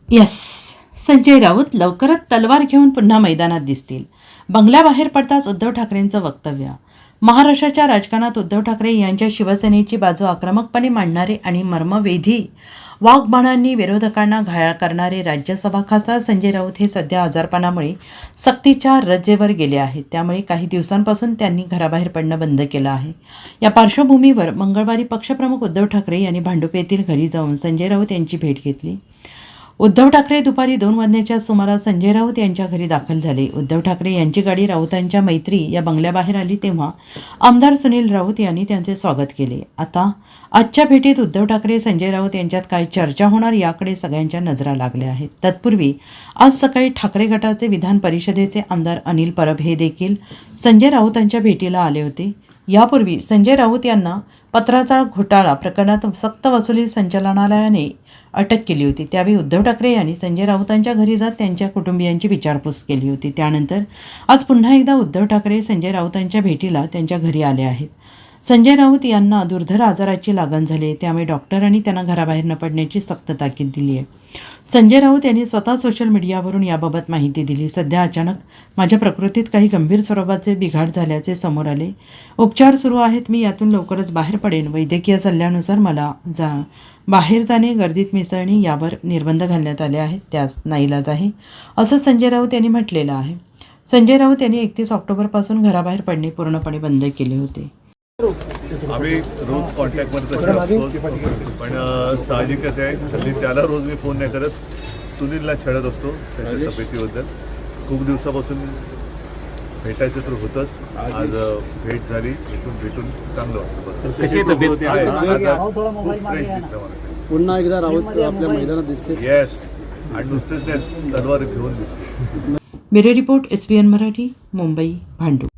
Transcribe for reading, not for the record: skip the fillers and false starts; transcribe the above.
Yes, Sanjay Raut लवकरच तलवार घेऊन पुन्हा मैदानात दिसतील. बंगल्याबाहेर पडताच उद्धव ठाकरेंचं वक्तव्य. महाराष्ट्राच्या राजकारणात उद्धव ठाकरे यांच्या शिवसेनेची बाजू आक्रमकपणे मांडणारे आणि मर्मवेधी वाग्बाणांनी विरोधकांना घायाळ करणारे राज्यसभा खासदार संजय राऊत हे सध्या आजारपणामुळे सक्तीच्या रजेवर गेले आहेत. त्यामुळे काही दिवसांपासून त्यांनी घराबाहेर पडणं बंद केलं आहे. या पार्श्वभूमीवर मंगळवारी पक्षप्रमुख उद्धव ठाकरे यांनी भांडुप येथील घरी जाऊन संजय राऊत यांची भेट घेतली. उद्धव ठाकरे दुपारी 2 वाजण्याच्या सुमारास संजय राऊत यांच्या घरी दाखल झाले. उद्धव ठाकरे यांची गाडी राऊतांच्या मैत्री या बंगल्याबाहेर आली तेव्हा आमदार सुनील राऊत यांनी त्यांचे स्वागत केले. आता आजच्या भेटीत उद्धव ठाकरे संजय राऊत यांच्यात काय चर्चा होणार याकडे सगळ्यांच्या नजरा लागल्या आहेत. तत्पूर्वी आज सकाळी ठाकरे गटाचे विधान परिषदेचे आमदार अनिल परब हे देखील संजय राऊतांच्या भेटीला आले होते. यापूर्वी संजय राऊत यांना पत्राचा घोटाळा प्रकरणात सक्तवसुली संचालनालयाने अटक केली होती. त्यावेळी उद्धव ठाकरे यांनी संजय राऊतांच्या घरी जात त्यांच्या कुटुंबियांची विचारपूस केली होती. त्यानंतर आज पुन्हा एकदा उद्धव ठाकरे संजय राऊतांच्या भेटीला त्यांच्या घरी आले आहेत. संजय राऊत यांना दुर्धर आजाराची लागण झाली, त्यामुळे डॉक्टरांनी त्यांना घराबाहेर न पडण्याची सक्त ताकीद दिली आहे. संजय राऊत यांनी स्वतः सोशल मीडियावरून याबाबत माहिती दिली. सध्या अचानक माझ्या प्रकृतीत काही गंभीर स्वरूपाचे बिघाड झाल्याचे समोर आले. उपचार सुरू आहेत. मी यातून लवकरच बाहेर पडेन. वैद्यकीय सल्ल्यानुसार मला बाहेर जाणे, गर्दीत मिसळणे यावर निर्बंध घालण्यात आले आहेत. त्यास नाईलाज आहे, असं संजय राऊत यांनी म्हटलेलं आहे. संजय राऊत यांनी 31 ऑक्टोबरपासून घराबाहेर पडणे पूर्णपणे बंद केले होते. आम्ही रोज कॉन्टॅक्टमध्ये असतो, पण साहजिकच आहे हल्ली त्याला रोज मी फोन नाही करत, सुनीलला छळत असतो त्याच्या तब्येतीबद्दल. खूप दिवसापासून भेटायचं तर होतंच. आज भेट झाली, इथून भेटून चांगलं वाटतं. पुन्हा एकदा राऊत आपल्या मैदानात दिसते. येस, आणि नुसतेच नाही, तलवार घेऊन दिसते. Bureau report, SBN Marathi, Mumbai, Bhandup.